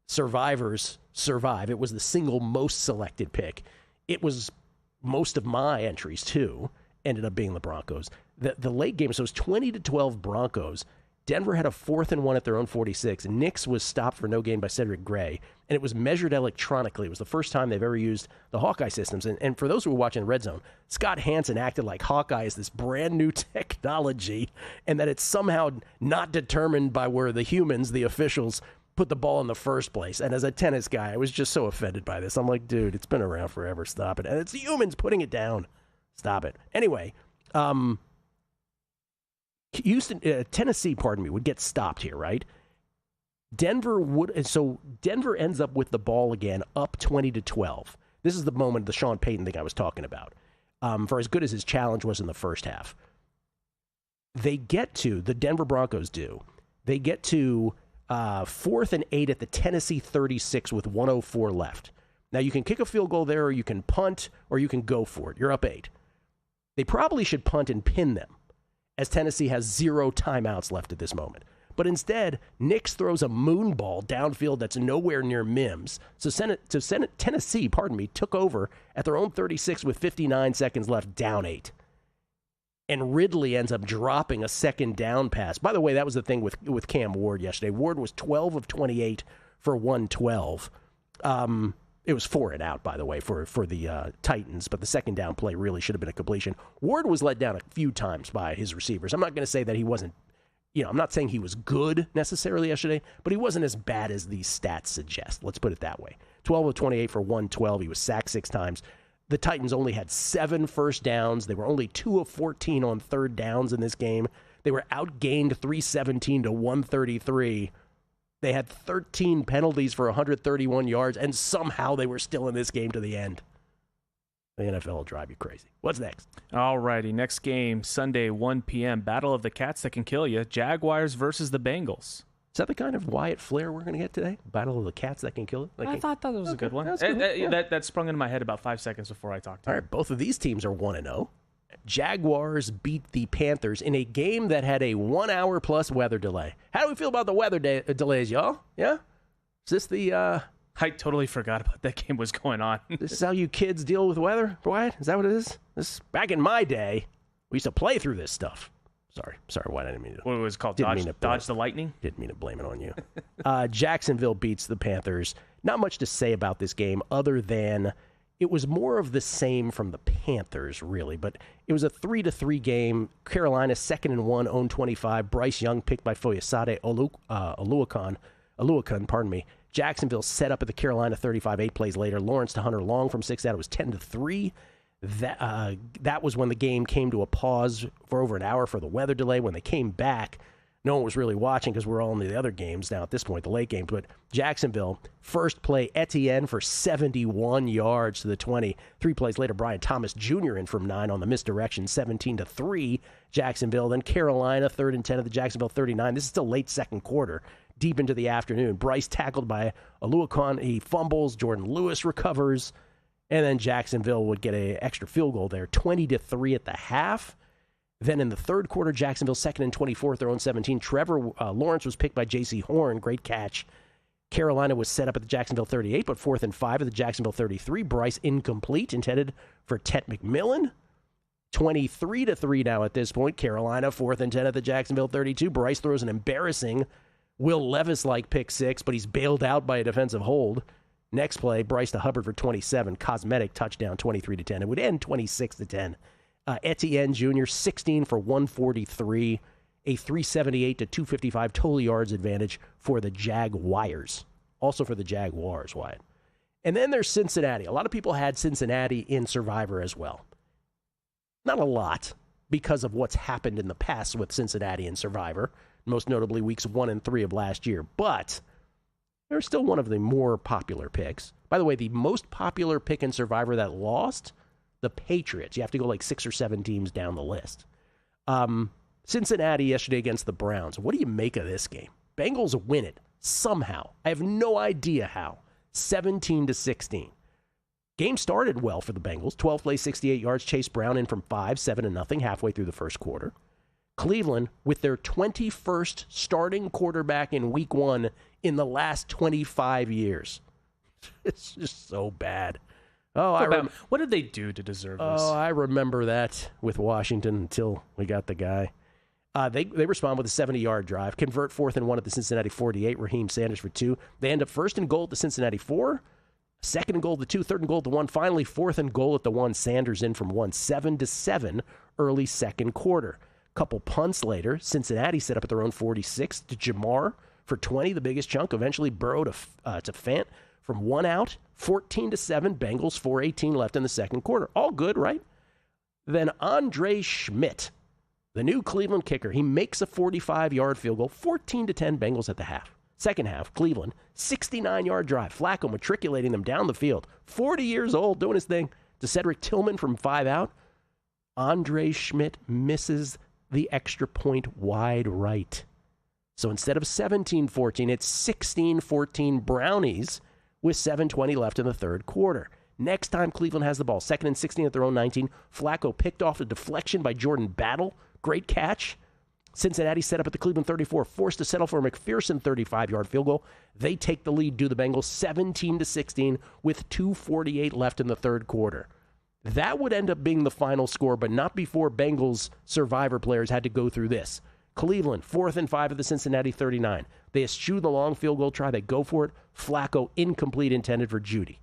Speaker 4: Survivors survive. It was the single most selected pick. It was most of my entries, too, ended up being the Broncos. The late game, so it was 20-12 Broncos. Denver had a 4th and 1 at their own 46. Knicks was stopped for no gain by Cedric Gray, and it was measured electronically. It was the first time they've ever used the Hawkeye systems. And for those who were watching Red Zone, Scott Hansen acted like Hawkeye is this brand new technology and that it's somehow not determined by where the humans, the officials, put the ball in the first place. And as a tennis guy, I was just so offended by this. I'm like, dude, it's been around forever. Stop it. And it's the humans putting it down. Stop it. Anyway, Tennessee, would get stopped here, right? Denver ends up with the ball again, up 20-12. This is the moment, the Sean Payton thing I was talking about. For as good as his challenge was in the first half, the Denver Broncos they get to 4th and 8 at the Tennessee 36 with 1:04 left. Now you can kick a field goal there, or you can punt, or you can go for it. You're up 8. They probably should punt and pin them, as Tennessee has 0 timeouts left at this moment. But instead, Nix throws a moon ball downfield that's nowhere near Mims. So Tennessee, took over at their own 36 with 59 seconds left, down 8. And Ridley ends up dropping a second down pass. By the way, that was the thing with Cam Ward yesterday. Ward was 12 of 28 for 112. It was 4 and out, by the way, for the Titans, but the second down play really should have been a completion. Ward was let down a few times by his receivers. I'm not going to say that he wasn't, I'm not saying he was good necessarily yesterday, but he wasn't as bad as these stats suggest. Let's put it that way. 12 of 28 for 112. He was sacked 6 times. The Titans only had 7 first downs. They were only 2 of 14 on third downs in this game. They were outgained 317 to 133. They had 13 penalties for 131 yards, and somehow they were still in this game to the end. The NFL will drive you crazy. What's next?
Speaker 5: All righty, next game, Sunday, 1 p.m., Battle of the Cats That Can Kill You, Jaguars versus the Bengals.
Speaker 4: Is that the kind of Wyatt flair we're going to get today? Battle of the Cats That Can Kill You?
Speaker 5: I thought that was a good one. That sprung into my head about 5 seconds before I talked to you.
Speaker 4: All right, both of these teams are 1-0. Jaguars beat the Panthers in a game that had a 1 hour plus weather delay. How do we feel about the weather delays, y'all? Yeah? Is this the...
Speaker 5: I totally forgot about that game was going on.
Speaker 4: This is how you kids deal with weather, Wyatt? Is that what it is? Back in my day, we used to play through this stuff. Sorry, why didn't I mean to?
Speaker 5: What was it called? Dodge the lightning?
Speaker 4: Didn't mean to blame it on you. Jacksonville beats the Panthers. Not much to say about this game other than it was more of the same from the Panthers, really. But it was a 3-3 game. Carolina 2nd and 1, owned 25. Bryce Young picked by Foyesade Oluokun, pardon me. Jacksonville set up at the Carolina 35, 8 plays later. Lawrence to Hunter Long from 6 out. It was 10-3. That was when the game came to a pause for over an hour for the weather delay. When they came back, no one was really watching because we're all in the other games now at this point, the late games. But Jacksonville, first play, Etienne for 71 yards to the 20. 3 plays later, Brian Thomas Jr. in from 9 on the misdirection, 17-3, Jacksonville. Then Carolina, 3rd and 10 at the Jacksonville 39. This is still late second quarter, deep into the afternoon. Bryce tackled by Oluokun. He fumbles. Jordan Lewis recovers. And then Jacksonville would get an extra field goal there, 20-3 at the half. Then in the third quarter, Jacksonville 2nd and 24 at their own 17. Trevor Lawrence was picked by J.C. Horn. Great catch. Carolina was set up at the Jacksonville 38, but 4th and 5 at the Jacksonville 33. Bryce incomplete, intended for Tet McMillan. 23-3 now at this point. Carolina 4th and 10 at the Jacksonville 32. Bryce throws an embarrassing Will Levis-like pick 6, but he's bailed out by a defensive hold. Next play, Bryce to Hubbard for 27. Cosmetic touchdown, 23-10. It would end 26-10. Etienne Jr., 16 for 143. A 378-255 total yards advantage for the Jaguars. Also for the Jaguars, Wyatt. And then there's Cincinnati. A lot of people had Cincinnati in Survivor as well. Not a lot because of what's happened in the past with Cincinnati in Survivor, most notably weeks 1 and 3 of last year. But they're still one of the more popular picks. By the way, the most popular pick in Survivor that lost, the Patriots. You have to go like 6 or 7 teams down the list. Cincinnati yesterday against the Browns. What do you make of this game? Bengals win it somehow. I have no idea how. 17-16. Game started well for the Bengals. 12 plays, 68 yards. Chase Brown in from 5, 7-0 halfway through the first quarter. Cleveland, with their 21st starting quarterback in week 1 in the last 25 years. It's just so bad.
Speaker 5: What did they do to deserve this?
Speaker 4: Oh, I remember that with Washington until we got the guy. They respond with a 70-yard drive, convert 4th and 1 at the Cincinnati 48, Raheem Sanders for 2. They end up 1st and goal at the Cincinnati 4, 2nd and goal at the 2, 3rd and goal at the 1, finally 4th and goal at the 1. Sanders in from 1, 7-7, early second quarter. Couple punts later, Cincinnati set up at their own 46 to Jamar for 20, the biggest chunk. Eventually Burrow to Fant from 1 out, 14-7, Bengals, 4:18 left in the second quarter. All good, right? Then Andre Schmidt, the new Cleveland kicker, he makes a 45-yard field goal, 14-10, Bengals at the half. Second half, Cleveland, 69-yard drive. Flacco matriculating them down the field. 40 years old, doing his thing. To Cedric Tillman from 5 out. Andre Schmidt misses the extra point wide right. So instead of 17-14, it's 16-14 Brownies with 7:20 left in the third quarter. Next time Cleveland has the ball, 2nd and 16 at their own 19. Flacco picked off a deflection by Jordan Battle. Great catch. Cincinnati set up at the Cleveland 34, forced to settle for a McPherson 35-yard field goal. They take the lead, do the Bengals 17-16 with 2:48 left in the third quarter. That would end up being the final score, but not before Bengals Survivor players had to go through this. Cleveland, 4th and 5 at the Cincinnati 39. They eschew the long field goal try. They go for it. Flacco incomplete, intended for Judy.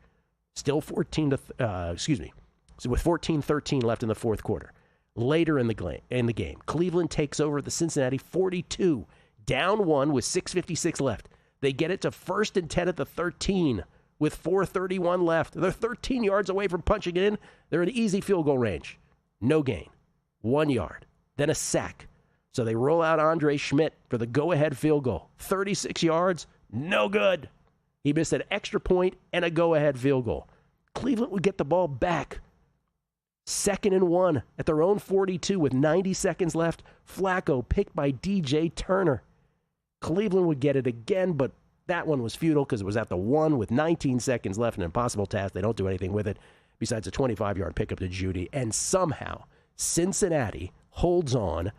Speaker 4: Still with 14-13 left in the fourth quarter. Later in the game, Cleveland takes over the Cincinnati 42, down 1 with 6:56 left. They get it to 1st and 10 at the 13 with 4:31 left. They're 13 yards away from punching it in. They're in easy field goal range. No gain. 1 yard. Then a sack. So they roll out Andre Schmidt for the go-ahead field goal. 36 yards, no good. He missed an extra point and a go-ahead field goal. Cleveland would get the ball back. 2nd and 1 at their own 42 with 90 seconds left. Flacco picked by DJ Turner. Cleveland would get it again, but that one was futile because it was at the 1 with 19 seconds left, an impossible task. They don't do anything with it besides a 25-yard pickup to Judy. And somehow Cincinnati holds on.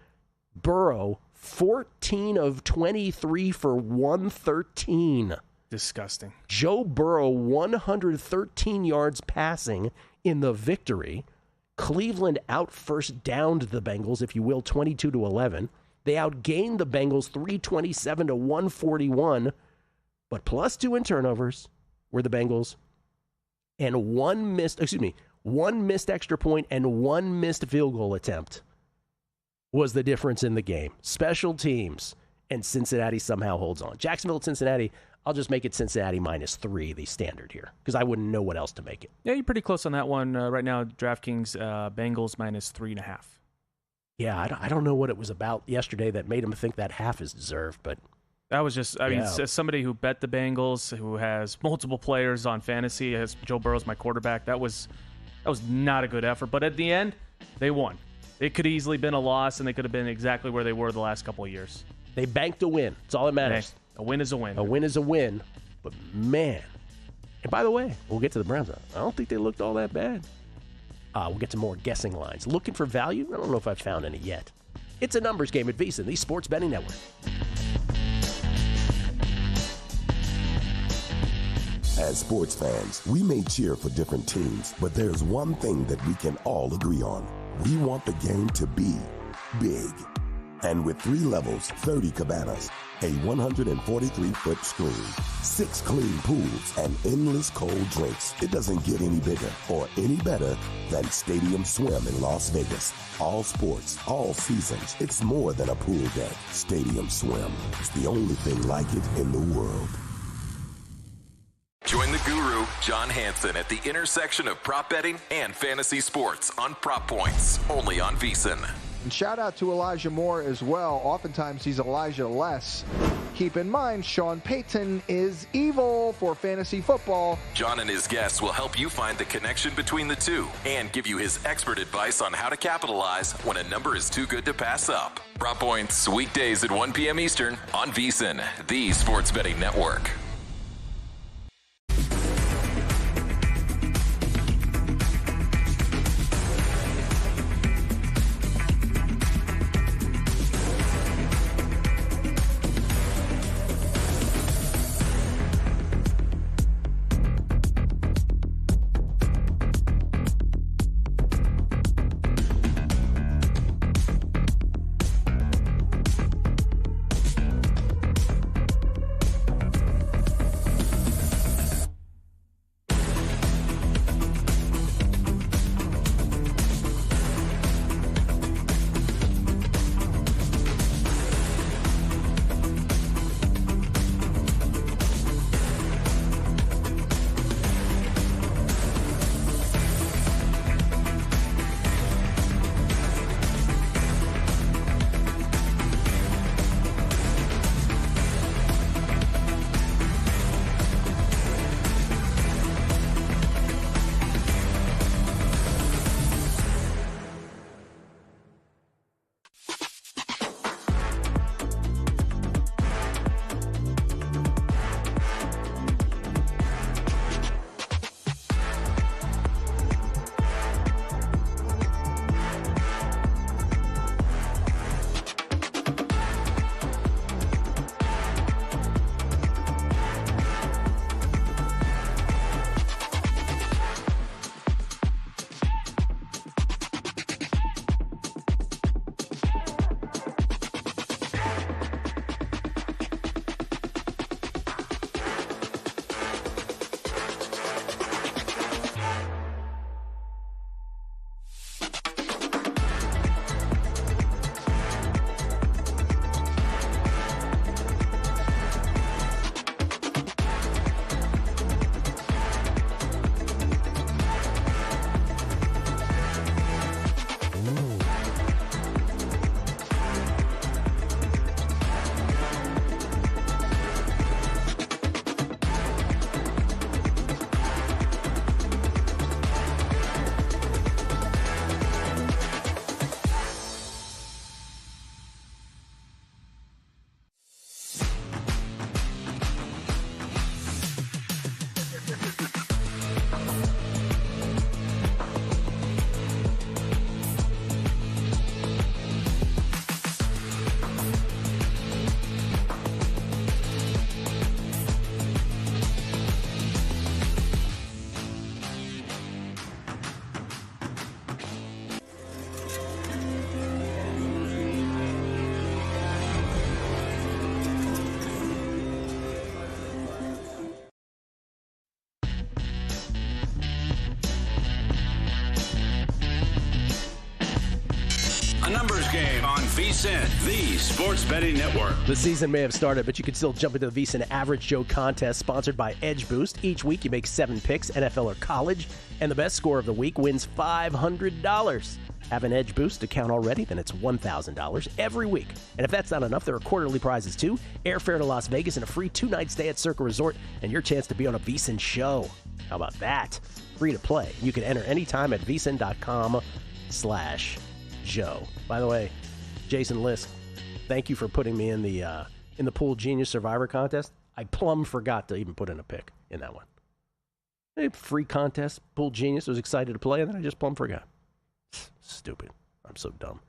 Speaker 4: Burrow, 14 of 23 for 113.
Speaker 5: Disgusting.
Speaker 4: Joe Burrow, 113 yards passing in the victory. Cleveland out first downed the Bengals, if you will, 22-11. They outgained the Bengals 327-141, but plus 2 in turnovers were the Bengals, and one missed extra point and 1 missed field goal attempt was the difference in the game. Special teams, and Cincinnati somehow holds on. Jacksonville at Cincinnati, I'll just make it Cincinnati -3, the standard here, because I wouldn't know what else to make it.
Speaker 5: Yeah, you're pretty close on that one. Right now, DraftKings Bengals -3.5.
Speaker 4: Yeah, I don't know what it was about yesterday that made him think that half is deserved, but
Speaker 5: that was just, I mean, as somebody who bet the Bengals, who has multiple players on fantasy, has Joe Burrow as my quarterback, that was not a good effort. But at the end, they won. It could have easily been a loss, and they could have been exactly where they were the last couple of years.
Speaker 4: They banked a win. That's all that matters.
Speaker 5: A win is a win.
Speaker 4: A win is a win, but man. And by the way, we'll get to the Browns. I don't think they looked all that bad. We'll get to more guessing lines. Looking for value? I don't know if I've found any yet. It's a numbers game at VSiN, the Sports Betting Network.
Speaker 13: As sports fans, we may cheer for different teams, but there's one thing that we can all agree on. We want the game to be big. And with 3 levels, 30 cabanas, a 143-foot screen, 6 clean pools, and endless cold drinks, it doesn't get any bigger or any better than Stadium Swim in Las Vegas. All sports, all seasons. It's more than a pool deck. Stadium Swim is the only thing like it in the world.
Speaker 6: Join the guru, John Hansen, at the intersection of prop betting and fantasy sports on Prop Points, only on VSiN.
Speaker 14: And shout out to Elijah Moore as well. Oftentimes he's Elijah less. Keep in mind, Sean Payton is evil for fantasy football.
Speaker 6: John and his guests will help you find the connection between the two and give you his expert advice on how to capitalize when a number is too good to pass up. Prop Points, weekdays at 1 p.m. Eastern on VSiN, the Sports Betting Network.
Speaker 12: VSiN, the Sports Betting Network.
Speaker 4: The season may have started, but you can still jump into the VSiN Average Joe contest sponsored by Edge Boost. Each week you make 7 picks, NFL or college, and the best score of the week wins $500. Have an Edge Boost account already? Then it's $1,000 every week. And if that's not enough, there are quarterly prizes too. Airfare to Las Vegas and a free 2-night stay at Circa Resort and your chance to be on a VSiN show. How about that? Free to play. You can enter anytime at vsin.com/Joe. By the way, Jason Lisk, thank you for putting me in the Pool Genius Survivor contest. I plumb forgot to even put in a pick in that one. A free contest, Pool Genius, was excited to play, and then I just plumb forgot. Stupid. I'm so dumb.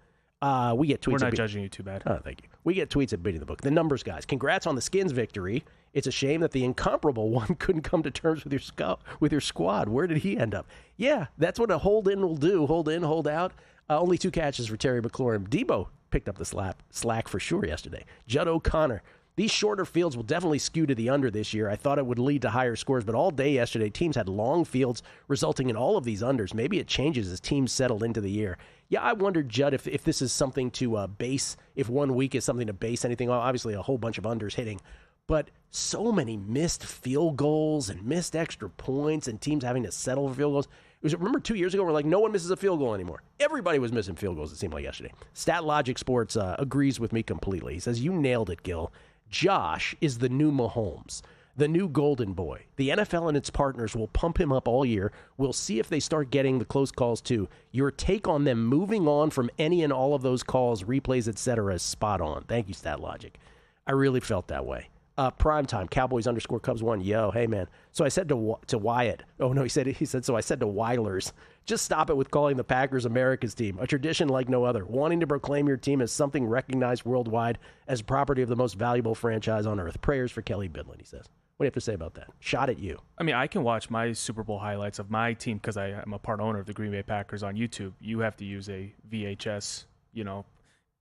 Speaker 4: We get tweets.
Speaker 5: We're not judging you too bad.
Speaker 4: Oh, thank you. We get tweets at Beating the Book. The numbers guys. Congrats on the Skins victory. It's a shame that the incomparable one couldn't come to terms with your squad. Where did he end up? Yeah, that's what a hold in will do. Hold in, hold out. Only 2 catches for Terry McLaurin. Debo picked up the slack for sure yesterday. Judd O'Connor. These shorter fields will definitely skew to the under this year. I thought it would lead to higher scores, but all day yesterday, teams had long fields resulting in all of these unders. Maybe it changes as teams settle into the year. Yeah, I wondered, Judd, if this is something to base, if 1 week is something to base anything on. Obviously, a whole bunch of unders hitting, but so many missed field goals and missed extra points and teams having to settle for field goals. Remember 2 years ago, we're like, no one misses a field goal anymore. Everybody was missing field goals, it seemed like yesterday. Stat Logic Sports agrees with me completely. He says, you nailed it, Gil. Josh is the new Mahomes, the new golden boy. The NFL and its partners will pump him up all year. We'll see if they start getting the close calls too. Your take on them moving on from any and all of those calls, replays, etc. is spot on. Thank you, Stat Logic. I really felt that way. Primetime, Cowboys _Cubs 1. Yo, hey man. So I said to Wyatt. Oh no, he said. So I said to Weilers, just stop it with calling the Packers America's team. A tradition like no other. Wanting to proclaim your team as something recognized worldwide as property of the most valuable franchise on earth. Prayers for Kelly Bidlin, he says. What do you have to say about that? Shot at you.
Speaker 5: I mean, I can watch my Super Bowl highlights of my team because I am a part owner of the Green Bay Packers on YouTube. You have to use a VHS,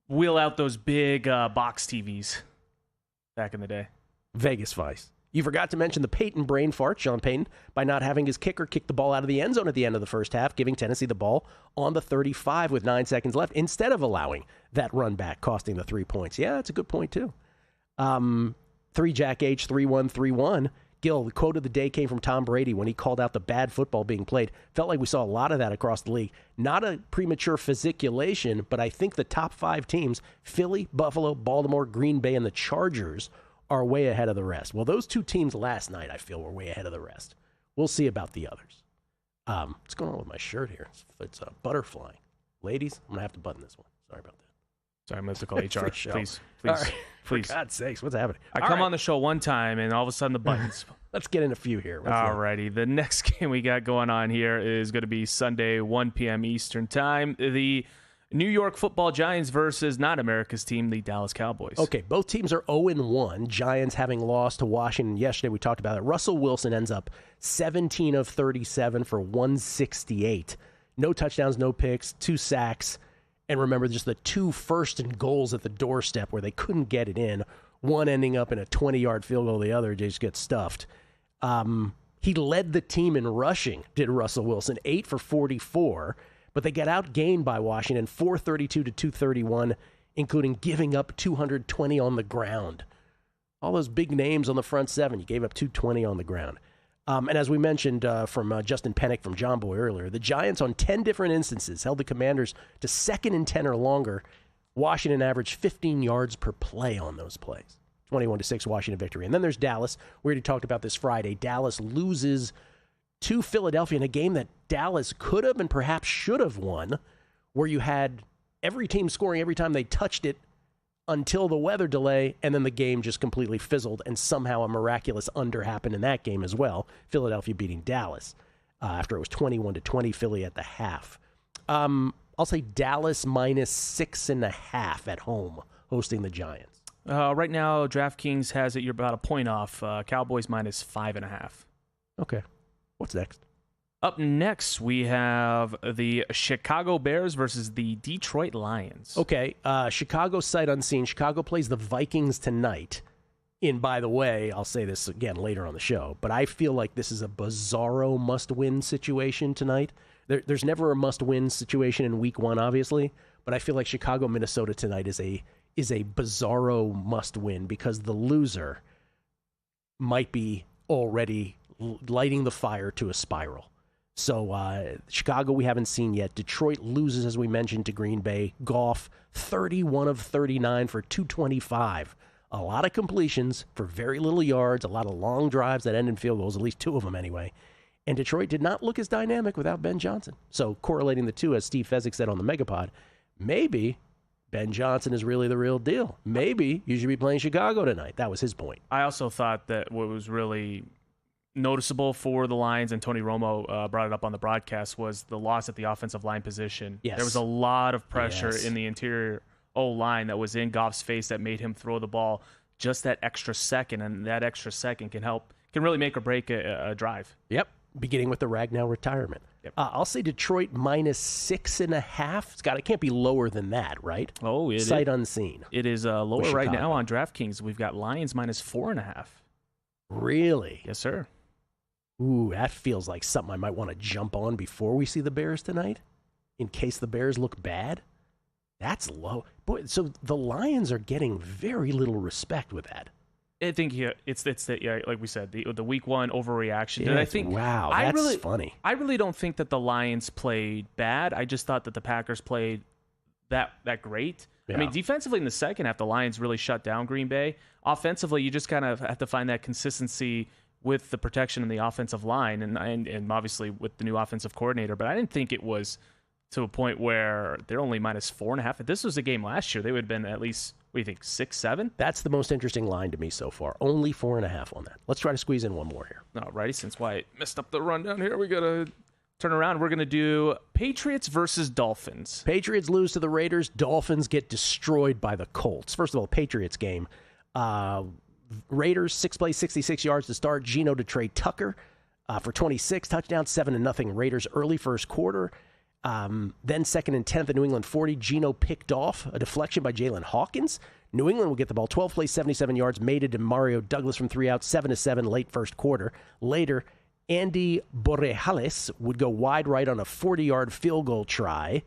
Speaker 5: wheel out those big box TVs back in the day.
Speaker 4: Vegas Vice. You forgot to mention the Peyton brain fart, Sean Payton, by not having his kicker kick the ball out of the end zone at the end of the first half, giving Tennessee the ball on the 35 with 9 seconds left, instead of allowing that run back, costing the 3 points. Yeah, that's a good point, too. 3 Jack H, 3131. Gil, the quote of the day came from Tom Brady when he called out the bad football being played. Felt like we saw a lot of that across the league. Not a premature physiculation, but I think the top 5 teams, Philly, Buffalo, Baltimore, Green Bay, and the Chargers, are way ahead of the rest. Well, those 2 teams last night, I feel, were way ahead of the rest. We'll see about the others. What's going on with my shirt here? It's butterfly. Ladies, I'm going to have to button this one. Sorry about that.
Speaker 5: Sorry, I'm going to have to call HR. Please.
Speaker 4: Right.
Speaker 5: Please.
Speaker 4: For God's sakes, what's happening?
Speaker 5: I come on the show one time, and all of a sudden the buttons.
Speaker 4: Let's get in a few here.
Speaker 5: All righty. The next game we got going on here is going to be Sunday, 1 p.m. Eastern Time. The New York Football Giants versus not America's team, the Dallas Cowboys.
Speaker 4: Okay, both teams are 0-1. Giants having lost to Washington yesterday. We talked about it. Russell Wilson ends up 17 of 37 for 168. No touchdowns, no picks, 2 sacks. And remember, just the 2 first and goals at the doorstep where they couldn't get it in. One ending up in a 20-yard field goal. The other just gets stuffed. He led the team in rushing, did Russell Wilson, 8 for 44. But they got outgained by Washington, 432 to 231, including giving up 220 on the ground. All those big names on the front 7, you gave up 220 on the ground. And as we mentioned from Justin Pennick from John Boy earlier, the Giants on 10 different instances held the Commanders to 2nd and 10 or longer. Washington averaged 15 yards per play on those plays. 21-6 Washington victory. And then there's Dallas. We already talked about this Friday. Dallas loses to Philadelphia in a game that Dallas could have and perhaps should have won, where you had every team scoring every time they touched it until the weather delay, and then the game just completely fizzled, and somehow a miraculous under happened in that game as well. Philadelphia beating Dallas after it was 21-20 Philly at the half. I'll say Dallas -6.5 at home hosting the Giants.
Speaker 5: Right now, DraftKings has it. You're about a point off. Cowboys -5.5.
Speaker 4: Okay. What's next?
Speaker 5: Up next, we have the Chicago Bears versus the Detroit Lions.
Speaker 4: Okay, Chicago sight unseen. Chicago plays the Vikings tonight. And by the way, I'll say this again later on the show, but I feel like this is a bizarro must-win situation tonight. There's never a must-win situation in week 1, obviously, but I feel like Chicago-Minnesota tonight is a bizarro must-win because the loser might be already lighting the fire to a spiral. So Chicago we haven't seen yet. Detroit loses, as we mentioned, to Green Bay. Goff, 31 of 39 for 225. A lot of completions for very little yards, a lot of long drives that end in field goals, at least 2 of them anyway. And Detroit did not look as dynamic without Ben Johnson. So correlating the two, as Steve Fezzik said on the Megapod, maybe Ben Johnson is really the real deal. Maybe you should be playing Chicago tonight. That was his point.
Speaker 5: I also thought that what was really noticeable for the Lions, and Tony Romo brought it up on the broadcast, was the loss at the offensive line position.
Speaker 4: Yes.
Speaker 5: There was a lot of pressure in the interior O-line that was in Goff's face that made him throw the ball just that extra second, and that extra second can really make or break a drive.
Speaker 4: Yep. Beginning with the Ragnow retirement.
Speaker 5: Yep.
Speaker 4: I'll say Detroit minus 6.5. It can't be lower than that, right?
Speaker 5: Oh,
Speaker 4: Sight unseen.
Speaker 5: It is lower right now on DraftKings. We've got Lions minus 4.5.
Speaker 4: Really?
Speaker 5: Yes, sir.
Speaker 4: Ooh, that feels like something I might want to jump on before we see the Bears tonight, in case the Bears look bad. That's low. Boy, so the Lions are getting very little respect with that.
Speaker 5: I think it's like we said, the week one overreaction.
Speaker 4: Yeah,
Speaker 5: and I think
Speaker 4: wow, that's funny.
Speaker 5: I really don't think that the Lions played bad. I just thought that the Packers played that great. Yeah. I mean, defensively in the second half, the Lions really shut down Green Bay. Offensively, you just kind of have to find that consistency with the protection in the offensive line, and obviously with the new offensive coordinator. But I didn't think it was to a point where they're only minus 4.5. If this was a game last year, they would have been at least, what do you think, 6, 7?
Speaker 4: That's the most interesting line to me so far. Only 4.5 on that. Let's try to squeeze in one more here.
Speaker 5: Alrighty, since Wyatt messed up the rundown here, we got to turn around. We're going to do Patriots versus Dolphins.
Speaker 4: Patriots lose to the Raiders. Dolphins get destroyed by the Colts. First of all, Patriots game. Raiders, 6 plays, 66 yards to start. Geno to Trey Tucker for 26 touchdowns, 7-0 Raiders early first quarter. Then second and 10th at New England 40. Geno picked off a deflection by Jalen Hawkins. New England will get the ball. 12 plays, 77 yards. Made it to Mario Douglas from 3 out, 7-7 late first quarter. Later, Andy Borrejales would go wide right on a 40-yard field goal try.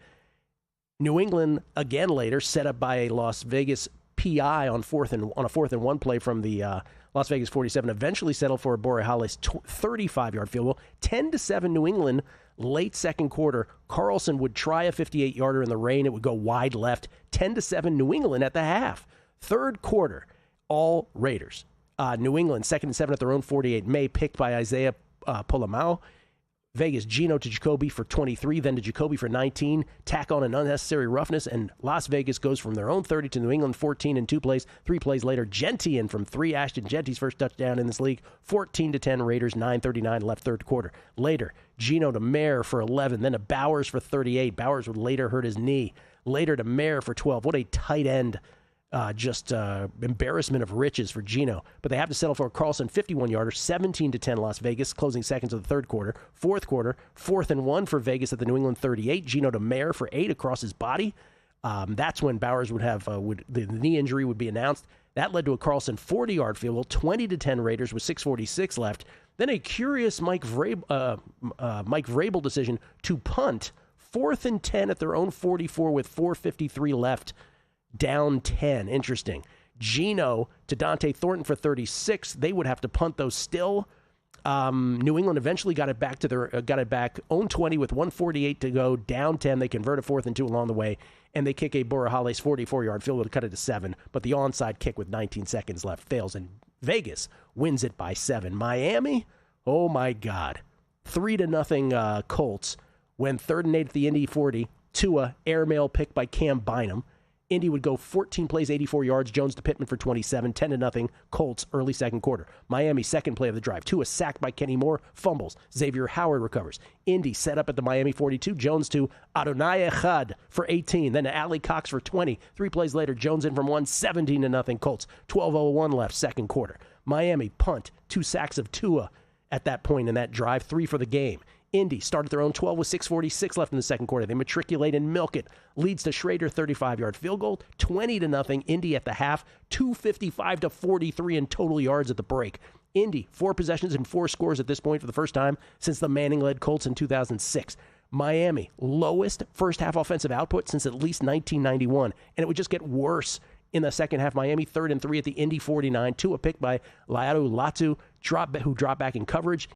Speaker 4: New England, again later, set up by a Las Vegas PI on a 4th and 1 play from the Las Vegas 47, eventually settled for a Borrejales 35-yard field goal. 10-7 New England, late second quarter. Carlson would try a 58-yarder in the rain. It would go wide left. 10-7 New England at the half. Third quarter, all Raiders. New England, 2nd and 7 at their own 48. May picked by Isaiah Polamau. Vegas, Geno to Jacoby for 23, then to Jacoby for 19. Tack on an unnecessary roughness, and Las Vegas goes from their own 30 to New England 14 in 2 plays. 3 plays later, Gentian from 3, Ashton Genty's first touchdown in this league. 14-10 Raiders, 9:39 left third quarter. Later, Geno to Mayer for 11, then to Bowers for 38. Bowers would later hurt his knee. Later to Mayer for 12. What a tight end. Embarrassment of riches for Geno. But they have to settle for a Carlson 51-yarder, 17-10 Las Vegas, closing seconds of the third quarter. Fourth quarter, 4th and 1 for Vegas at the New England 38. Geno to Mayer for 8 across his body. That's when Bowers would have the knee injury would be announced. That led to a Carlson 40-yard field goal, 20-10 Raiders with 6:46 left. Then a curious Mike Vrabel decision to punt, 4th and 10 at their own 44 with 4:53 left. Down 10. Interesting. Geno to Dante Thornton for 36. They would have to punt those still. New England eventually got it back. Own 20 with 1:48 to go. Down 10. They convert a 4th and 2 along the way, and they kick a Borrejales 44-yard field goal to cut it to 7. But the onside kick with 19 seconds left fails, and Vegas wins it by 7. Miami, oh my God, 3-0 Colts. When 3rd and 8 at the Indy 40, Tua airmail pick by Cam Bynum. Indy would go 14 plays, 84 yards. Jones to Pittman for 27, 10-0 Colts early second quarter. Miami, second play of the drive. Tua sacked by Kenny Moore, fumbles. Xavier Howard recovers. Indy set up at the Miami 42. Jones to Adonai Echad for 18, then to Ali Cox for 20. 3 plays later, Jones in from 1, 17-0 Colts. 12:01 left, second quarter. Miami punt, 2 sacks of Tua at that point in that drive, 3 for the game. Indy started their own 12 with 6:46 left in the second quarter. They matriculate and milk it. Leads to Schrader, 35-yard field goal, 20-0 Indy at the half, 255-43 in total yards at the break. Indy, 4 possessions and 4 scores at this point for the first time since the Manning-led Colts in 2006. Miami, lowest first half offensive output since at least 1991, and it would just get worse in the second half. Miami 3rd and 3 at the Indy 49. Tua picked by Laiatu Latu, who dropped back in coverage.